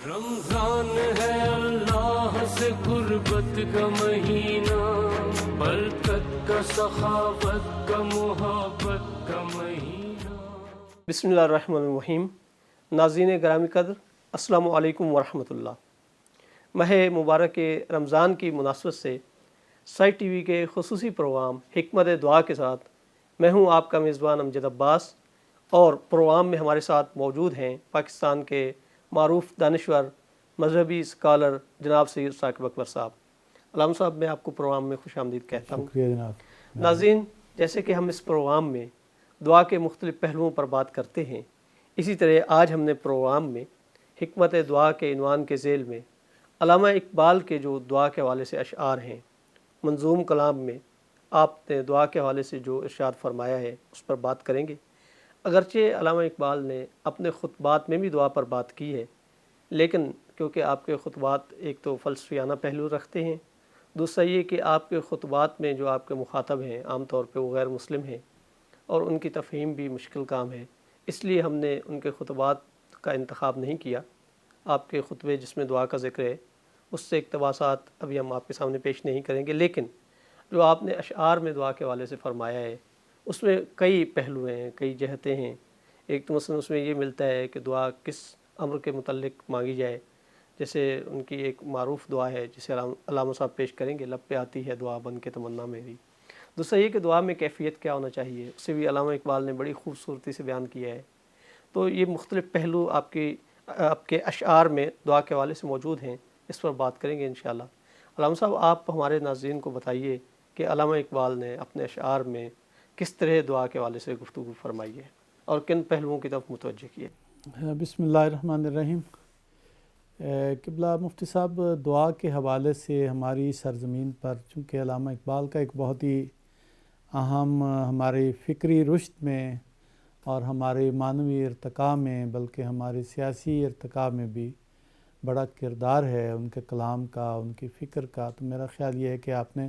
رمضان ہے اللہ سے قربت کا مہینہ، برکت کا، سخاوت کا، محبت کا مہینہ۔ بسم اللہ الرحمن الرحیم۔ ناظرین گرامی قدر، السلام علیکم ورحمۃ اللہ۔ ماہ مبارک رمضان کی مناسبت سے سائٹ ٹی وی کے خصوصی پروگرام حکمت دعا کے ساتھ میں ہوں آپ کا میزبان امجد عباس، اور پروگرام میں ہمارے ساتھ موجود ہیں پاکستان کے معروف دانشور مذہبی اسکالر جناب سید ثاقب اکبر صاحب۔ علامہ صاحب، میں آپ کو پروگرام میں خوش آمدید کہتا ہوں۔ شکریہ جناب۔ ناظرین، جیسے کہ ہم اس پروگرام میں دعا کے مختلف پہلوؤں پر بات کرتے ہیں، اسی طرح آج ہم نے پروگرام میں حکمت دعا کے عنوان کے ذیل میں علامہ اقبال کے جو دعا کے حوالے سے اشعار ہیں، منظوم کلام میں آپ نے دعا کے حوالے سے جو ارشاد فرمایا ہے اس پر بات کریں گے۔ اگرچہ علامہ اقبال نے اپنے خطبات میں بھی دعا پر بات کی ہے، لیکن کیونکہ آپ کے خطبات ایک تو فلسفیانہ پہلو رکھتے ہیں، دوسرا یہ کہ آپ کے خطبات میں جو آپ کے مخاطب ہیں عام طور پہ وہ غیر مسلم ہیں اور ان کی تفہیم بھی مشکل کام ہے، اس لیے ہم نے ان کے خطبات کا انتخاب نہیں کیا۔ آپ کے خطبے جس میں دعا کا ذکر ہے اس سے اقتباسات ابھی ہم آپ کے سامنے پیش نہیں کریں گے، لیکن جو آپ نے اشعار میں دعا کے حوالے سے فرمایا ہے اس میں کئی پہلو ہیں، کئی جہتیں ہیں۔ ایک تو مثلا اس میں یہ ملتا ہے کہ دعا کس امر کے متعلق مانگی جائے، جیسے ان کی ایک معروف دعا ہے جسے علامہ صاحب پیش کریں گے، لب پہ آتی ہے دعا بن کے تمنا میری۔ دوسرا یہ کہ دعا میں کیفیت کیا ہونا چاہیے، اسے بھی علامہ اقبال نے بڑی خوبصورتی سے بیان کیا ہے۔ تو یہ مختلف پہلو آپ کے اشعار میں دعا کے حوالے سے موجود ہیں، اس پر بات کریں گے انشاءاللہ۔ علامہ صاحب، آپ ہمارے ناظرین کو بتائیے کہ علامہ اقبال نے اپنے اشعار میں کس طرح دعا کے حوالے سے گفتگو فرمائی ہے اور کن پہلوؤں کی طرف متوجہ کیے۔ بسم اللہ الرحمن الرحیم۔ قبلہ مفتی صاحب، دعا کے حوالے سے ہماری سرزمین پر چونکہ علامہ اقبال کا ایک بہت ہی اہم ہماری فکری رشد میں اور ہمارے معنوی ارتقاء میں، بلکہ ہمارے سیاسی ارتقاء میں بھی بڑا کردار ہے ان کے کلام کا، ان کی فکر کا، تو میرا خیال یہ ہے کہ آپ نے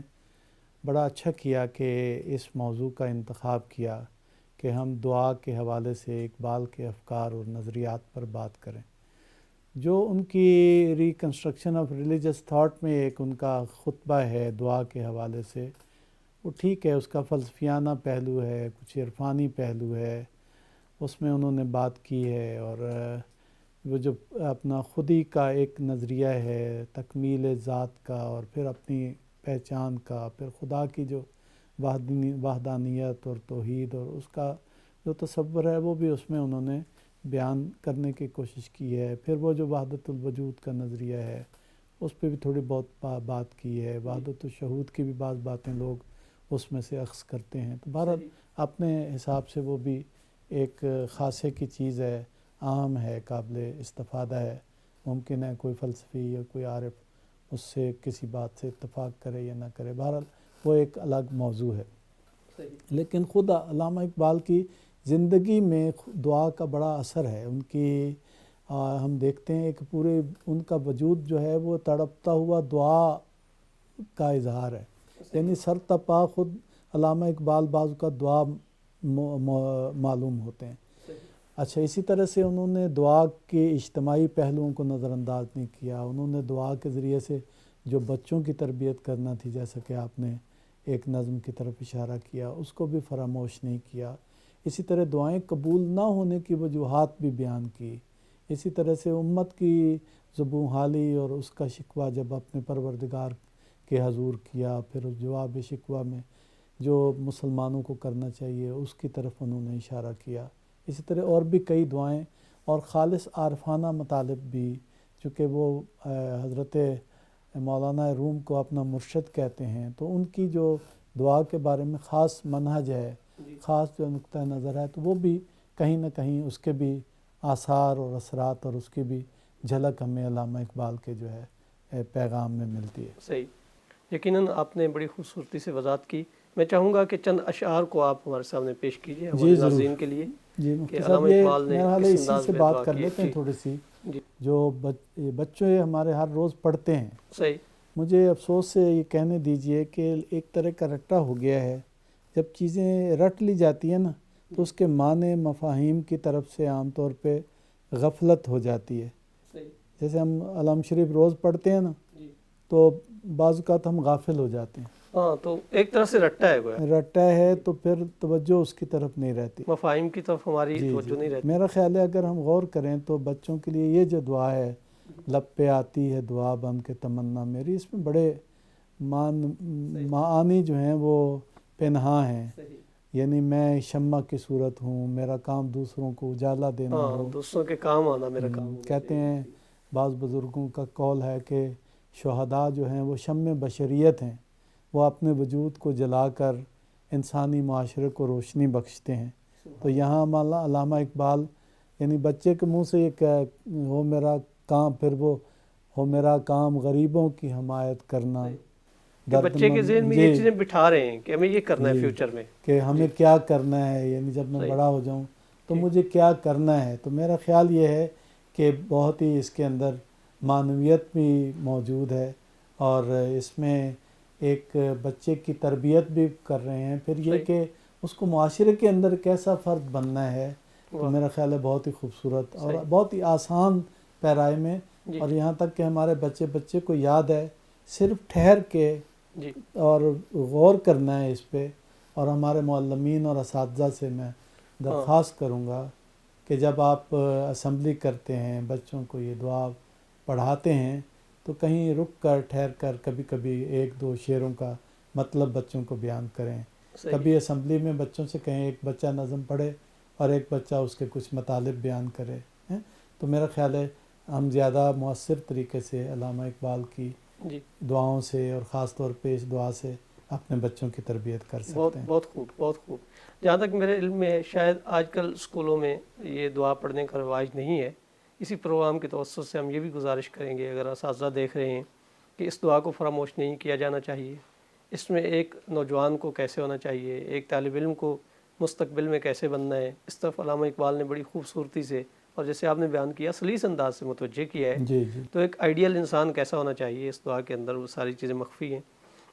بڑا اچھا کیا کہ اس موضوع کا انتخاب کیا کہ ہم دعا کے حوالے سے اقبال کے افکار اور نظریات پر بات کریں۔ جو ان کی ریکنسٹرکشن آف ریلیجس تھاٹ میں ایک ان کا خطبہ ہے دعا کے حوالے سے، وہ ٹھیک ہے، اس کا فلسفیانہ پہلو ہے، کچھ عرفانی پہلو ہے، اس میں انہوں نے بات کی ہے، اور وہ جو اپنا خودی کا ایک نظریہ ہے تکمیل ذات کا، اور پھر اپنی پہچان کا، پھر خدا کی جو وحدانیت اور توحید اور اس کا جو تصور ہے وہ بھی اس میں انہوں نے بیان کرنے کی کوشش کی ہے۔ پھر وہ جو وحدت الوجود کا نظریہ ہے اس پہ بھی تھوڑی بہت بات کی ہے۔ وحدت الشہود کی بھی بعض باتیں لوگ اس میں سے اخذ کرتے ہیں، تو بہرحال اپنے حساب سے وہ بھی ایک خاصے کی چیز ہے، عام ہے، قابل استفادہ ہے۔ ممکن ہے کوئی فلسفی یا کوئی عارف اس سے کسی بات سے اتفاق کرے یا نہ کرے، بہرحال وہ ایک الگ موضوع ہے۔ لیکن خود علامہ اقبال کی زندگی میں دعا کا بڑا اثر ہے۔ ان کی ہم دیکھتے ہیں کہ پورے ان کا وجود جو ہے وہ تڑپتا ہوا دعا کا اظہار ہے، یعنی سر تپا خود علامہ اقبال بعض کا دعا معلوم ہوتے ہیں۔ اچھا، اسی طرح سے انہوں نے دعا کے اجتماعی پہلوؤں کو نظر انداز نہیں کیا۔ انہوں نے دعا کے ذریعے سے جو بچوں کی تربیت کرنا تھی، جیسا کہ آپ نے ایک نظم کی طرف اشارہ کیا، اس کو بھی فراموش نہیں کیا۔ اسی طرح دعائیں قبول نہ ہونے کی وجوہات بھی بیان کی۔ اسی طرح سے امت کی زبوں حالی اور اس کا شکوہ جب اپنے پروردگار کے حضور کیا، پھر اس جواب شکوہ میں جو مسلمانوں کو کرنا چاہیے اس کی طرف انہوں نے اشارہ کیا۔ اسی طرح اور بھی کئی دعائیں اور خالص عارفانہ مطالب بھی، چونکہ وہ حضرت مولانا روم کو اپنا مرشد کہتے ہیں، تو ان کی جو دعا کے بارے میں خاص منہج ہے، خاص جو نقطہ نظر ہے، تو وہ بھی کہیں نہ کہیں اس کے بھی آثار اور اثرات اور اس کی بھی جھلک ہمیں علامہ اقبال کے جو ہے پیغام میں ملتی ہے۔ صحیح، یقیناً آپ نے بڑی خوبصورتی سے وضاحت کی۔ میں چاہوں گا کہ چند اشعار کو آپ ہمارے سامنے پیش کیجیے ہمارے ناظرین کے لیے۔ جی مفتی کہ صاحب، علامہ یہ اقبال نے میرا حال کس اسی انداز سے میں بات دعا کر کی ہے۔ لیتے ہیں تھوڑی سی، جی جو بچے ہمارے ہر روز پڑھتے ہیں۔ صحیح، مجھے افسوس سے یہ کہنے دیجئے کہ ایک طرح کا رٹا ہو گیا ہے، جب چیزیں رٹ لی جاتی ہیں نا تو اس کے معنی مفاہیم کی طرف سے عام طور پہ غفلت ہو جاتی ہے۔ جیسے ہم علام شریف روز پڑھتے ہیں نا تو بعض اوقات ہم غافل ہو جاتے ہیں، ہاں تو ایک طرح سے رٹا ہے گویا، رٹا ہے تو پھر توجہ اس کی طرف نہیں رہتی۔ مفاہیم کی طرف ہماری جی توجہ نہیں رہتی۔ میرا خیال ہے اگر ہم غور کریں تو بچوں کے لیے یہ جو دعا ہے، لب پہ آتی ہے دعا بم کے تمنا میری، اس میں بڑے معانی جو ہیں وہ پنہاں ہیں، یعنی میں شمع کی صورت ہوں، میرا کام دوسروں کو اجالا دینا ہاں ہو۔ دوسروں کے کام آنا میرا کام ہونا کہتے ہیں بعض بزرگوں کا قول ہے کہ شہداء جو ہیں وہ شمع بشریت ہیں، وہ اپنے وجود کو جلا کر انسانی معاشرے کو روشنی بخشتے ہیں۔ تو یہاں علامہ اقبال یعنی بچے کے منہ سے یہ ہو میرا کام، پھر وہ ہو میرا کام غریبوں کی حمایت کرنا، کہ بچے کے ذہن میں یہ چیزیں بٹھا رہے ہیں کہ ہمیں یہ کرنا ہے فیوچر میں، کہ ہمیں کیا کرنا ہے، یعنی جب میں بڑا ہو جاؤں تو مجھے کیا کرنا ہے۔ تو میرا خیال یہ ہے کہ بہت ہی اس کے اندر معنویت بھی موجود ہے، اور اس میں ایک بچے کی تربیت بھی کر رہے ہیں۔ پھر یہ کہ اس کو معاشرے کے اندر کیسا فرد بننا ہے، تو میرا خیال ہے بہت ہی خوبصورت اور بہت ہی آسان پیرائے میں، اور یہاں تک کہ ہمارے بچے کو یاد ہے، صرف ٹھہر کے اور غور کرنا ہے اس پہ۔ اور ہمارے معلمین اور اساتذہ سے میں درخواست کروں گا کہ جب آپ اسمبلی کرتے ہیں، بچوں کو یہ دعا پڑھاتے ہیں، تو کہیں رک کر ٹھہر کر کبھی کبھی ایک دو شعروں کا مطلب بچوں کو بیان کریں۔ کبھی اسمبلی میں بچوں سے کہیں ایک بچہ نظم پڑھے اور ایک بچہ اس کے کچھ مطالب بیان کرے۔ تو میرا خیال ہے ہم زیادہ مؤثر طریقے سے علامہ اقبال کی دعاؤں سے اور خاص طور پہ اس دعا سے اپنے بچوں کی تربیت کر سکتے ہیں۔ بہت خوب، بہت خوب۔ جہاں تک میرے علم میں شاید آج کل اسکولوں میں یہ دعا پڑھنے کا رواج نہیں ہے۔ اسی پروگرام کے توسط سے ہم یہ بھی گزارش کریں گے، اگر اساتذہ دیکھ رہے ہیں، کہ اس دعا کو فراموش نہیں کیا جانا چاہیے۔ اس میں ایک نوجوان کو کیسے ہونا چاہیے، ایک طالب علم کو مستقبل میں کیسے بننا ہے، اس طرف علامہ اقبال نے بڑی خوبصورتی سے اور جیسے آپ نے بیان کیا سلیس انداز سے متوجہ کیا ہے۔ تو ایک آئیڈیل انسان کیسا ہونا چاہیے، اس دعا کے اندر وہ ساری چیزیں مخفی ہیں،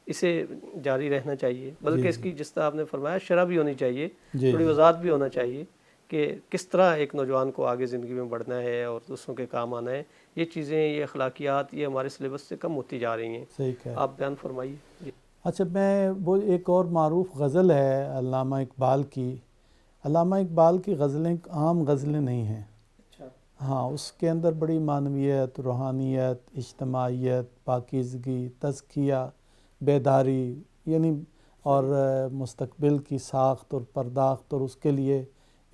اسے جاری رہنا چاہیے، بلکہ اس کی جس طرح آپ نے فرمایا شرح بھی ہونی چاہیے، تھوڑی وضاحت بھی ہونا چاہیے کہ کس طرح ایک نوجوان کو آگے زندگی میں بڑھنا ہے اور دوسروں کے کام آنا ہے۔ یہ چیزیں، یہ اخلاقیات، یہ ہمارے سلیبس سے کم ہوتی جا رہی ہیں۔ صحیح ہے، آپ بیان فرمائیے۔ اچھا، میں وہ ایک اور معروف غزل ہے علامہ اقبال کی۔ علامہ اقبال کی غزلیں عام غزلیں نہیں ہیں، ہاں اس کے اندر بڑی معنویت، روحانیت، اجتماعیت، پاکیزگی، تزکیہ، بیداری، یعنی اور مستقبل کی ساخت اور پرداخت اور اس کے لیے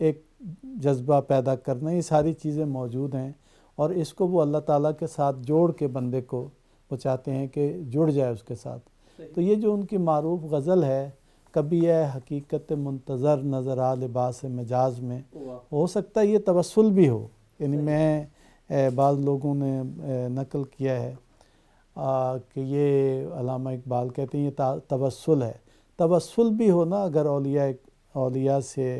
ایک جذبہ پیدا کرنا، یہ ساری چیزیں موجود ہیں، اور اس کو وہ اللہ تعالیٰ کے ساتھ جوڑ کے بندے کو وہ چاہتے ہیں کہ جڑ جائے اس کے ساتھ۔ تو یہ جو ان کی معروف غزل ہے، کبھی ہے حقیقت منتظر نظر آ لباس مجاز میں، ہو سکتا ہے یہ توسل بھی ہو، یعنی میں بعض لوگوں نے نقل کیا ہے کہ یہ علامہ اقبال کہتے ہیں یہ توسل ہے، توسل بھی ہو نا اگر اولیاء سے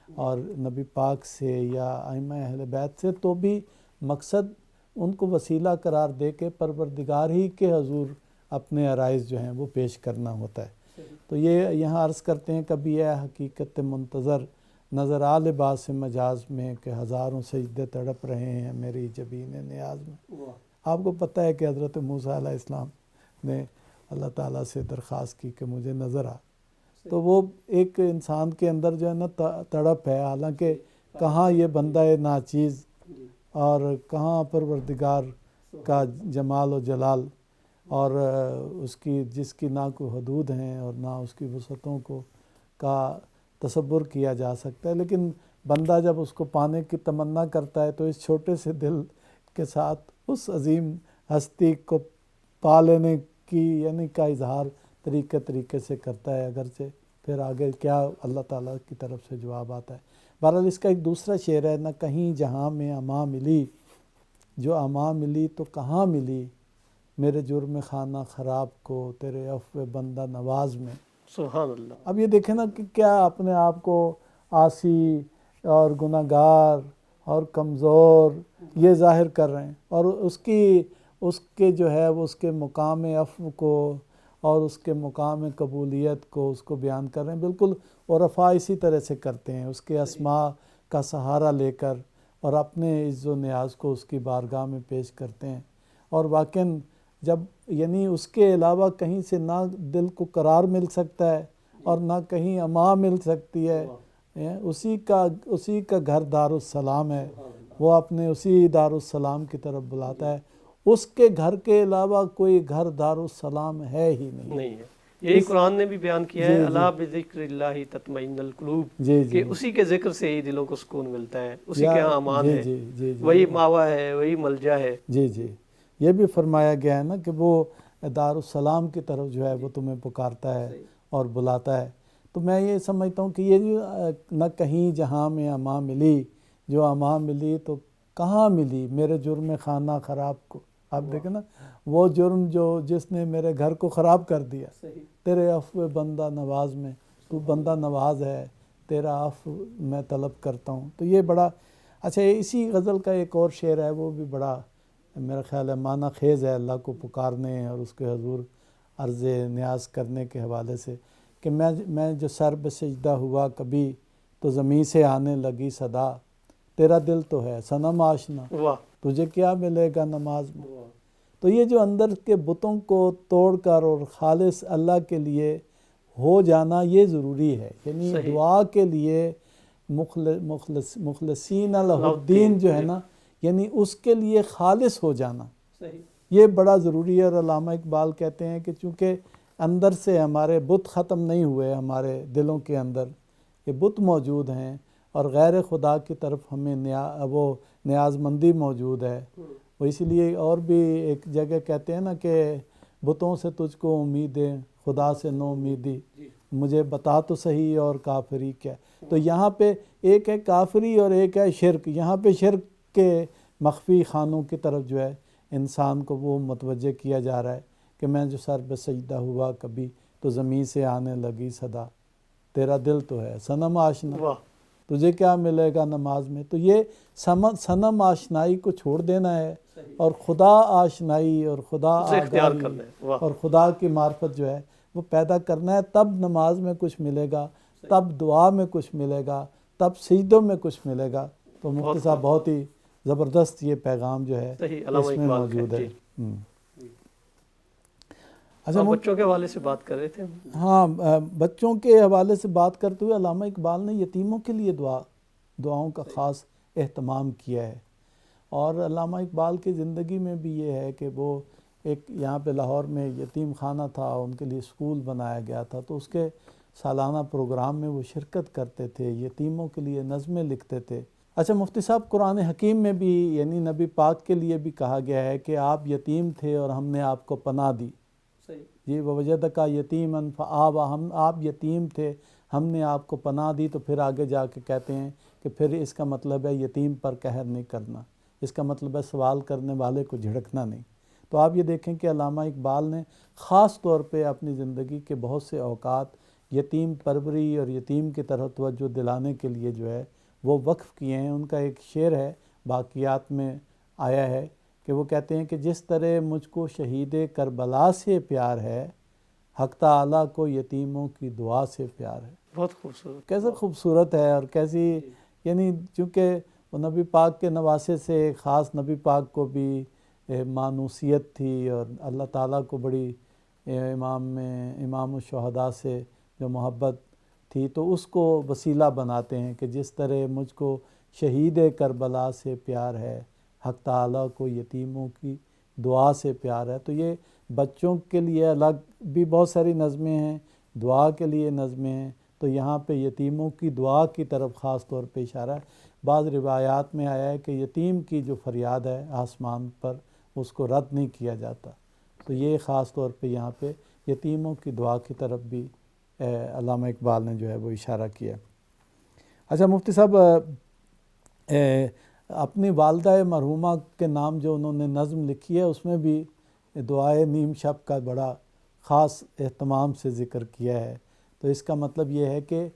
اور نبی پاک سے یا ائمہ اہل بیت سے، تو بھی مقصد ان کو وسیلہ قرار دے کے پروردگار ہی کے حضور اپنے عرائض جو ہیں وہ پیش کرنا ہوتا ہے۔ تو یہ یہاں عرض کرتے ہیں کبھی ہے حقیقت منتظر نظر آ لباس مجاز میں کہ ہزاروں سجدے تڑپ رہے ہیں میری جبین نیاز میں۔ آپ کو پتہ ہے کہ حضرت موسیٰ علیہ السلام نے اللہ تعالیٰ سے درخواست کی کہ مجھے نظر آ، تو وہ ایک انسان کے اندر جو ہے نا تڑپ ہے، حالانکہ کہاں یہ بندہ ناچیز اور کہاں پروردگار کا جمال و جلال، اور اس کی جس کی نہ کوئی حدود ہیں اور نہ اس کی وسعتوں کو کا تصور کیا جا سکتا ہے، لیکن بندہ جب اس کو پانے کی تمنا کرتا ہے تو اس چھوٹے سے دل کے ساتھ اس عظیم ہستی کو پا لینے کی یعنی کا اظہار طریقے سے کرتا ہے، اگرچہ پھر آگے کیا اللہ تعالیٰ کی طرف سے جواب آتا ہے۔ بہرحال اس کا ایک دوسرا شعر ہے، نہ کہیں جہاں میں اما ملی، جو اما ملی تو کہاں ملی، میرے جرم خانہ خراب کو تیرے عفو بندہ نواز میں۔ سبحان اللہ۔ اب یہ دیکھیں نا کہ کیا اپنے آپ کو عاصی اور گناہگار اور کمزور یہ ظاہر کر رہے ہیں، اور اس کے جو ہے وہ اس کے مقام عفو کو اور اس کے مقام قبولیت کو اس کو بیان کر رہے ہیں۔ بالکل عرفاء اسی طرح سے کرتے ہیں، اس کے اسماء کا سہارا لے کر اور اپنے عز و نیاز کو اس کی بارگاہ میں پیش کرتے ہیں، اور واقعاً جب یعنی اس کے علاوہ کہیں سے نہ دل کو قرار مل سکتا ہے اور نہ کہیں امان مل سکتی ہے، اسی کا گھر دارالسلام ہے، وہ اپنے اسی دارالسلام کی طرف بلاتا ہے، اس کے گھر کے علاوہ کوئی گھر دارالسلام ہے ہی نہیں ہے۔ یہی قرآن نے بھی بیان کیا ہے، جی الا بذکر اللہ تطمئن القلوب، جی کہ اسی کے ذکر سے ہی دلوں کو سکون ملتا ہے، اسی یا کے ہاں امان جی ہے، جی جی وہی ماوا ہے، وہی ملجا ہے۔ جی جی یہ بھی فرمایا گیا ہے نا کہ وہ دارالسلام کی طرف جو ہے وہ تمہیں پکارتا ہے اور بلاتا ہے۔ تو میں یہ سمجھتا ہوں کہ یہ جو نہ کہیں جہاں میں امان ملی، جو امان ملی تو کہاں ملی میرے جرم خانہ خراب کو۔ آپ دیکھیں نا، وہ جرم جس نے میرے گھر کو خراب کر دیا، تیرے عفو بندہ نواز میں، تو بندہ نواز ہے، تیرا عفو میں طلب کرتا ہوں۔ تو یہ بڑا اچھا، اسی غزل کا ایک اور شعر ہے، وہ بھی بڑا میرا خیال ہے معنی خیز ہے، اللہ کو پکارنے اور اس کے حضور عرض نیاز کرنے کے حوالے سے، کہ میں جو سر بے سجدہ ہوا کبھی تو زمین سے آنے لگی صدا، تیرا دل تو ہے صنم آشنا، تجھے کیا ملے گا نماز میں۔ تو یہ جو اندر کے بتوں کو توڑ کر اور خالص اللہ کے لیے ہو جانا، یہ ضروری ہے، یعنی دعا کے لیے مخلصین لہ الدین جو ہے نا، یعنی اس کے لیے خالص ہو جانا، یہ بڑا ضروری ہے۔ اور علامہ اقبال کہتے ہیں کہ چونکہ اندر سے ہمارے بت ختم نہیں ہوئے، ہمارے دلوں کے اندر یہ بت موجود ہیں، اور غیر خدا کی طرف ہمیں وہ نیاز مندی موجود ہے۔ وہ اسی لیے اور بھی ایک جگہ کہتے ہیں نا کہ بتوں سے تجھ کو امیدیں، خدا سے نو امیدی، مجھے بتا تو صحیح اور کافری کیا۔ تو یہاں پہ ایک ہے کافری اور ایک ہے شرک، یہاں پہ شرک کے مخفی خانوں کی طرف جو ہے انسان کو وہ متوجہ کیا جا رہا ہے کہ میں جو سر بے سجدہ ہوا کبھی تو زمین سے آنے لگی صدا، تیرا دل تو ہے صنم آشنا، تجھے کیا ملے گا نماز میں۔ تو یہ صنم آشنائی کو چھوڑ دینا ہے، اور خدا آشنائی اور خدا آگاہی اور خدا کی معرفت جو ہے وہ پیدا کرنا ہے، تب نماز میں کچھ ملے گا، تب دعا میں کچھ ملے گا، تب سجدوں میں کچھ ملے گا۔ تو مفتی صاحب بہت ہی زبردست یہ پیغام جو ہے اس میں موجود ہے۔ اچھا، بچوں کے حوالے سے بات کر رہے تھے۔ ہاں، بچوں کے حوالے سے بات کرتے ہوئے علامہ اقبال نے یتیموں کے لیے دعاؤں کا خاص اہتمام کیا ہے، اور علامہ اقبال کی زندگی میں بھی یہ ہے کہ وہ ایک یہاں پہ لاہور میں یتیم خانہ تھا، ان کے لیے اسکول بنایا گیا تھا، تو اس کے سالانہ پروگرام میں وہ شرکت کرتے تھے، یتیموں کے لیے نظمیں لکھتے تھے۔ اچھا مفتی صاحب، قرآن حکیم میں بھی یعنی نبی پاک کے لیے بھی کہا گیا ہے کہ آپ یتیم تھے اور ہم نے آپ کو پناہ دی۔ جی، وَوَجَدَكَ يَتِيمًا فَآوَىٰ، آپ یتیم تھے، ہم نے آپ کو پناہ دی۔ تو پھر آگے جا کے کہتے ہیں کہ پھر اس کا مطلب ہے یتیم پر قہر نہیں کرنا، اس کا مطلب ہے سوال کرنے والے کو جھڑکنا نہیں۔ تو آپ یہ دیکھیں کہ علامہ اقبال نے خاص طور پہ اپنی زندگی کے بہت سے اوقات یتیم پروری اور یتیم کی طرف توجہ دلانے کے لیے جو ہے وہ وقف کیے ہیں۔ ان کا ایک شعر ہے، باقیات میں آیا ہے، کہ وہ کہتے ہیں کہ جس طرح مجھ کو شہید کربلا سے پیار ہے، حق تعالیٰ کو یتیموں کی دعا سے پیار ہے۔ بہت خوبصورت، کیسے خوبصورت ہے، اور کیسی یعنی چونکہ وہ نبی پاک کے نواسے سے خاص نبی پاک کو بھی مانوسیت تھی، اور اللہ تعالیٰ کو بڑی امام الشہداء سے جو محبت تھی، تو اس کو وسیلہ بناتے ہیں کہ جس طرح مجھ کو شہید کربلا سے پیار ہے، حق تعالیٰ کو یتیموں کی دعا سے پیار ہے۔ تو یہ بچوں کے لیے الگ بھی بہت ساری نظمیں ہیں، دعا کے لیے نظمیں ہیں، تو یہاں پہ یتیموں کی دعا کی طرف خاص طور پہ اشارہ ہے۔ بعض روایات میں آیا ہے کہ یتیم کی جو فریاد ہے آسمان پر، اس کو رد نہیں کیا جاتا۔ تو یہ خاص طور پہ یہاں پہ یتیموں کی دعا کی طرف بھی علامہ اقبال نے جو ہے وہ اشارہ کیا۔ اچھا مفتی صاحب، اپنی والدہ مرحومہ کے نام جو انہوں نے نظم لکھی ہے، اس میں بھی دعائے نیم شب کا بڑا خاص اہتمام سے ذکر کیا ہے۔ تو اس کا مطلب یہ ہے کہ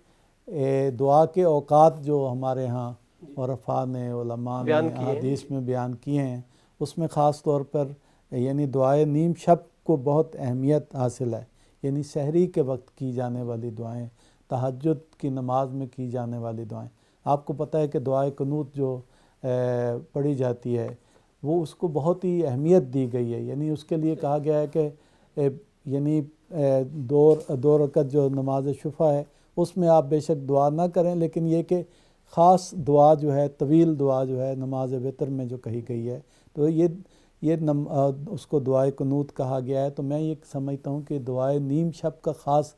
دعا کے اوقات جو ہمارے ہاں عرفاء نے، علماء نے حدیث میں بیان کیے ہیں، اس میں خاص طور پر یعنی دعائے نیم شب کو بہت اہمیت حاصل ہے، یعنی سحری کے وقت کی جانے والی دعائیں، تہجد کی نماز میں کی جانے والی دعائیں۔ آپ کو پتہ ہے کہ دعائے قنوت جو پڑھی جاتی ہے وہ اس کو بہت ہی اہمیت دی گئی ہے، یعنی اس کے لیے کہا گیا ہے کہ یعنی دو رکعت جو نماز شفع ہے اس میں آپ بے شک دعا نہ کریں، لیکن یہ کہ خاص دعا جو ہے، طویل دعا جو ہے نماز وتر میں جو کہی گئی ہے، تو یہ اس کو دعائے قنوت کہا گیا ہے۔ تو میں یہ سمجھتا ہوں کہ دعائے نیم شب کا خاص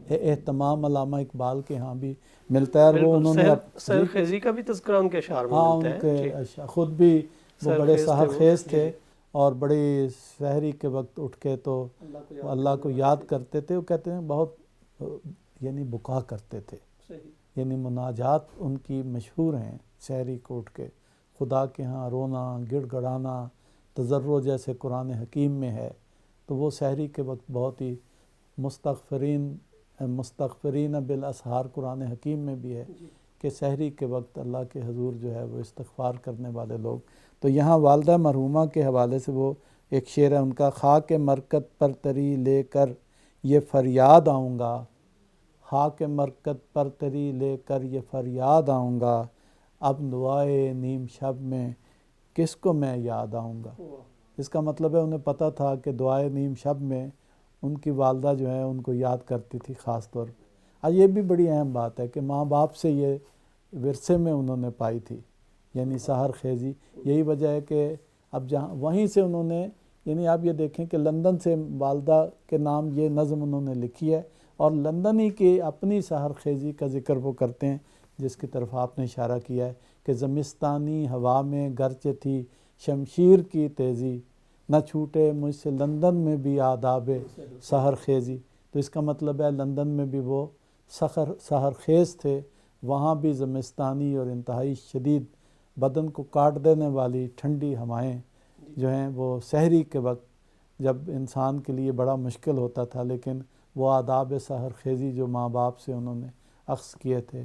اہتمام علامہ اقبال کے ہاں بھی ملتا ہے، اور وہ انہوں نے سحر خیزی کا بھی تذکرہ ان کے اشعار میں ہاں ملتا ہے۔ ان کے خود بھی وہ بڑے سحر خیز تھے اور بڑی سحری کے وقت اٹھ کے تو اللہ کو یاد کرتے تھے، وہ کہتے ہیں بہت یعنی بکا کرتے تھے، یعنی مناجات ان کی مشہور ہیں، سحری کو اٹھ کے خدا کے ہاں رونا، گڑ گڑانا، تضرع جیسے قرآن حکیم میں ہے، تو وہ سحری کے وقت بہت ہی مستغفرین بالاسحار قرآن حکیم میں بھی ہے کہ سحری کے وقت اللہ کے حضور جو ہے وہ استغفار کرنے والے لوگ۔ تو یہاں والدہ مرحومہ کے حوالے سے وہ ایک شعر ہے ان کا، خاک مرکت پر تری لے کر یہ فریاد آؤں گا، خاک مرکت پر تری لے کر یہ فریاد آؤں گا، اب دعائے نیم شب میں کس کو میں یاد آؤں گا۔ اس کا مطلب ہے انہیں پتہ تھا کہ دعائے نیم شب میں ان کی والدہ جو ہے ان کو یاد کرتی تھی خاص طور پہ۔ اور یہ بھی بڑی اہم بات ہے کہ ماں باپ سے یہ ورثے میں انہوں نے پائی تھی، یعنی سحر خیزی۔ یہی وجہ ہے کہ اب جہاں وہیں سے انہوں نے، یعنی آپ یہ دیکھیں کہ لندن سے والدہ کے نام یہ نظم انہوں نے لکھی ہے، اور لندن ہی کی اپنی سحر خیزی کا ذکر وہ کرتے ہیں جس کی طرف آپ نے اشارہ کیا ہے کہ زمستانی ہوا میں گرچہ تھی شمشیر کی تیزی، نہ چھوٹے مجھ سے لندن میں بھی آداب سحر خیزی۔ تو اس کا مطلب ہے لندن میں بھی وہ سحر خیز تھے، وہاں بھی زمستانی اور انتہائی شدید بدن کو کاٹ دینے والی ٹھنڈی ہوائیں جو ہیں وہ سحری کے وقت جب انسان کے لیے بڑا مشکل ہوتا تھا، لیکن وہ آداب سحر خیزی جو ماں باپ سے انہوں نے اخذ کیے تھے،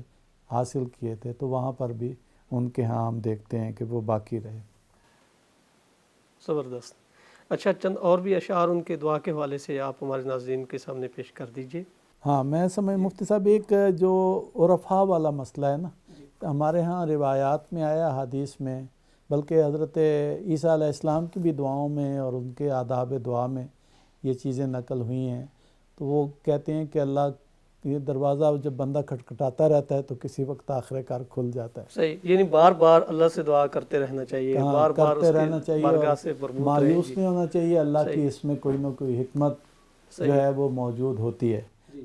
حاصل کیے تھے، تو وہاں پر بھی ان کے ہاں ہم دیکھتے ہیں کہ وہ باقی رہے۔ زبردست۔ اچھا، چند اور بھی اشعار ان کے دعا کے حوالے سے آپ ہمارے ناظرین کے سامنے پیش کر دیجئے۔ ہاں، میں سمجھ مفتی صاحب ایک جو عرفاء والا مسئلہ ہے نا، ہمارے ہاں روایات میں آیا، حدیث میں، بلکہ حضرت عیسیٰ علیہ السلام کی بھی دعاؤں میں اور ان کے آداب دعا میں یہ چیزیں نقل ہوئی ہیں۔ تو وہ کہتے ہیں کہ اللہ یہ دروازہ جب بندہ کھٹکھٹاتا رہتا ہے تو کسی وقت آخر کار کھل جاتا ہے۔ صحیح، یعنی بار بار اللہ سے دعا کرتے رہنا چاہیے، بار بار کرتے رہنا چاہیے، بارگاہ سے مربوط مایوس نہیں ہونا چاہیے، اللہ کی اس میں کوئی نہ کوئی حکمت جو ہے وہ موجود ہوتی ہے۔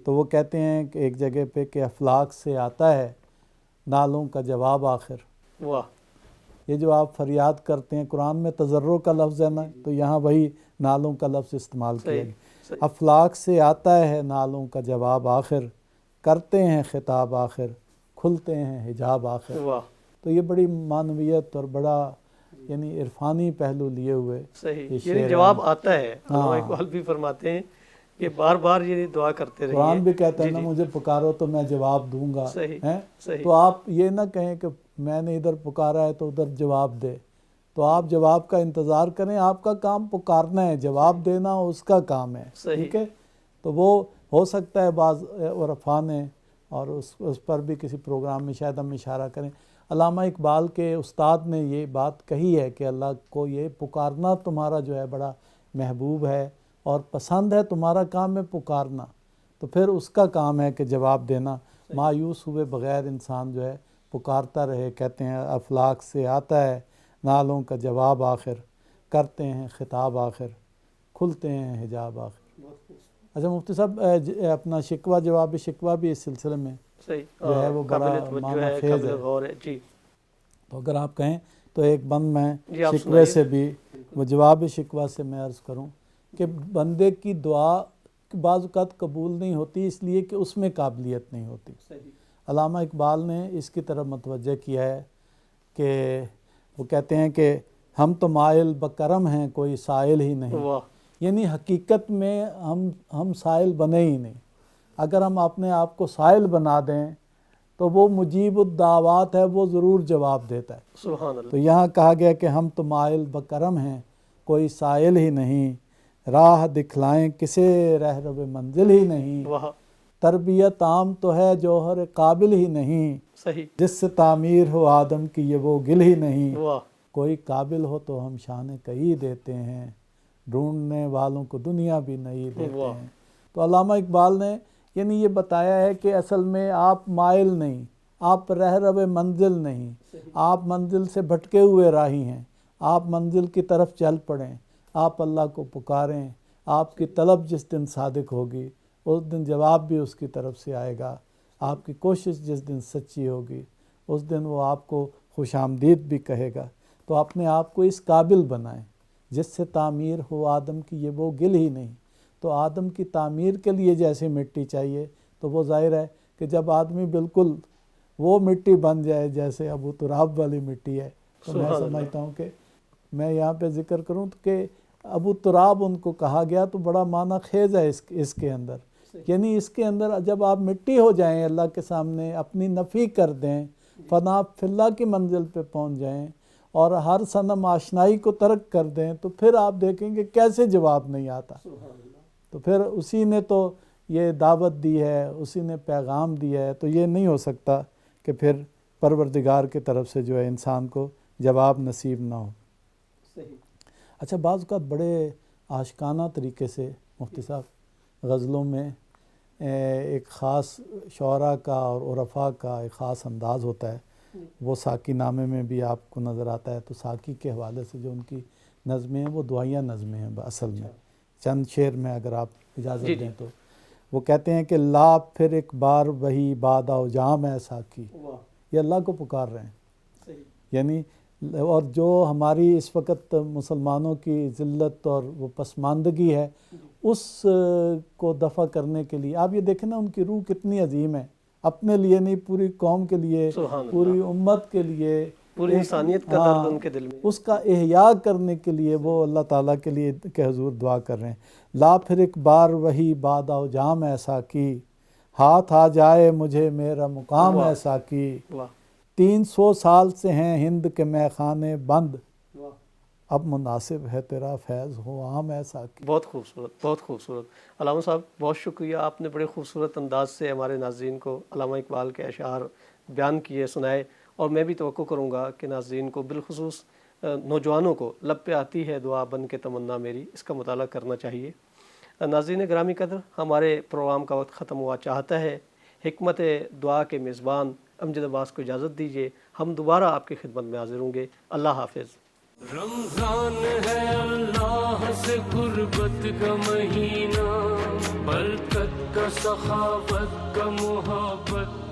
تو وہ کہتے ہیں کہ ایک جگہ پہ کہ افلاک سے آتا ہے نالوں کا جواب آخر۔ واہ، یہ جو آپ فریاد کرتے ہیں، قرآن میں تضرع کا لفظ ہے نا، تو یہاں وہی نالوں کا لفظ استعمال کیا گیا۔ افلاک سے آتا ہے نالوں کا جواب آخر، کرتے ہیں خطاب آخر، کھلتے ہیں حجاب آخر۔ واہ، تو یہ بڑی معنویت اور بڑا یعنی عرفانی پہلو لیے ہوئے صحیح، یعنی جواب آتا ہے۔ علامہ اقبال بھی فرماتے ہیں کہ بار بار یہ دعا کرتے رہیے۔ قرآن بھی کہتا ہے نا، مجھے پکارو تو میں جواب دوں گا۔ صحیح، تو آپ یہ نہ کہیں کہ میں نے ادھر پکارا ہے تو ادھر جواب دے، تو آپ جواب کا انتظار کریں، آپ کا کام پکارنا ہے، جواب دینا اس کا کام ہے، ٹھیک ہے۔ تو وہ ہو سکتا ہے بعض عرفاء نے، اور اس پر بھی کسی پروگرام میں شاید ہم اشارہ کریں، علامہ اقبال کے استاد نے یہ بات کہی ہے کہ اللہ کو یہ پکارنا تمہارا جو ہے بڑا محبوب ہے اور پسند ہے، تمہارا کام ہے پکارنا، تو پھر اس کا کام ہے کہ جواب دینا۔ مایوس ہوئے بغیر انسان جو ہے پکارتا رہے۔ کہتے ہیں افلاک سے آتا ہے نالوں کا جواب آخر، کرتے ہیں خطاب آخر، کھلتے ہیں حجاب آخر۔ اچھا مفتی صاحب، اپنا شکوہ جواب شکوہ بھی اس سلسلے میں جو ہے وہ بڑا معنی خیز ہے۔ جی، تو اگر آپ کہیں تو ایک بند میں شکوے سے بھی، وہ جواب شکوہ سے میں عرض کروں کہ بندے کی دعا بعض اوقات قبول نہیں ہوتی اس لیے کہ اس میں قابلیت نہیں ہوتی۔ علامہ اقبال نے اس کی طرف متوجہ کیا ہے کہ وہ کہتے ہیں کہ ہم تو مائل بکرم ہیں، کوئی سائل ہی نہیں، یعنی حقیقت میں ہم سائل بنے ہی نہیں۔ اگر ہم اپنے آپ کو سائل بنا دیں تو وہ مجیب الدعوات ہے، وہ ضرور جواب دیتا ہے۔ سبحان اللہ۔ تو یہاں کہا گیا کہ ہم تو مائل بکرم ہیں، کوئی سائل ہی نہیں، راہ دکھلائیں کسے رہرو منزل ہی نہیں، تربیت عام تو ہے جوہر قابل ہی نہیں، صحیح، جس سے تعمیر ہو آدم کی یہ وہ گل ہی نہیں، واہ، کوئی قابل ہو تو ہم شان کہی دیتے ہیں، ڈھونڈنے والوں کو دنیا بھی نہیں دیتے واہ۔ ہیں۔ تو علامہ اقبال نے یعنی یہ بتایا ہے کہ اصل میں آپ مائل نہیں، آپ رہرو منزل نہیں، آپ منزل سے بھٹکے ہوئے راہی ہیں، آپ منزل کی طرف چل پڑیں، آپ اللہ کو پکاریں، آپ کی طلب جس دن صادق ہوگی اس دن جواب بھی اس کی طرف سے آئے گا، آپ کی کوشش جس دن سچی ہوگی اس دن وہ آپ کو خوش آمدید بھی کہے گا۔ تو اپنے آپ کو اس قابل بنائیں جس سے تعمیر ہو آدم کی یہ وہ گل ہی نہیں۔ تو آدم کی تعمیر کے لیے جیسے مٹی چاہیے تو وہ ظاہر ہے کہ جب آدمی بالکل وہ مٹی بن جائے جیسے ابو تراب والی مٹی ہے، تو میں سمجھتا ہوں کہ میں یہاں پہ ذکر کروں کہ ابو تراب ان کو کہا گیا تو بڑا معنی خیز ہے اس کے اندر، یعنی اس کے اندر جب آپ مٹی ہو جائیں اللہ کے سامنے، اپنی نفی کر دیں، فنا فی اللہ کی منزل پہ پہنچ جائیں اور ہر صنم آشنائی کو ترک کر دیں، تو پھر آپ دیکھیں گے کیسے جواب نہیں آتا۔ تو پھر اسی نے تو یہ دعوت دی ہے، اسی نے پیغام دیا ہے، تو یہ نہیں ہو سکتا کہ پھر پروردگار کی طرف سے جو ہے انسان کو جواب نصیب نہ ہو۔ اچھا، بعض اوقات بڑے عاشقانہ طریقے سے مفتی صاحب غزلوں میں ایک خاص شعراء کا اور عرفاء کا ایک خاص انداز ہوتا ہے، وہ ساکی نامے میں بھی آپ کو نظر آتا ہے۔ تو ساکی کے حوالے سے جو ان کی نظمیں ہیں وہ دعائیہ نظمیں ہیں اصل میں۔ چند شعر میں اگر آپ اجازت دیں تو وہ کہتے ہیں کہ لا پھر ایک بار وہی باد و جام ہے ساکی، یہ اللہ کو پکار رہے ہیں، یعنی اور جو ہماری اس وقت مسلمانوں کی ذلت اور وہ پسماندگی ہے اس کو دفع کرنے کے لیے آپ یہ دیکھیں نا، ان کی روح کتنی عظیم ہے، اپنے لیے نہیں پوری قوم کے لیے، پوری امت کے لیے، پوری انسانیت کا درد ان کے دل میں، اس کا احیاء کرنے کے لیے وہ اللہ تعالیٰ کے لیے کہ حضور دعا کر رہے ہیں۔ لا پھر ایک بار وہی باد و جام ایسا کی، ہاتھ آ جائے مجھے میرا مقام ایسا کی، 300 سال سے ہیں ہند کے میخانے بند، اب مناسب ہے تیرا فیض ہو عام ایسا کی۔ بہت خوبصورت، بہت خوبصورت علامہ صاحب، بہت شکریہ، آپ نے بڑے خوبصورت انداز سے ہمارے ناظرین کو علامہ اقبال کے اشعار بیان کیے، سنائے، اور میں بھی توقع کروں گا کہ ناظرین کو بالخصوص نوجوانوں کو لب پہ آتی ہے دعا بن کے تمنا میری، اس کا مطالعہ کرنا چاہیے۔ ناظرین گرامی قدر، ہمارے پروگرام کا وقت ختم ہوا چاہتا ہے۔ حکمت دعا کے میزبان امجد عباس کو اجازت دیجیے، ہم دوبارہ آپ کی خدمت میں حاضر ہوں گے۔ اللہ حافظ۔ رمضان ہے اللہ سے قربت کا مہینہ، برکت کا، سخاوت کا، محبت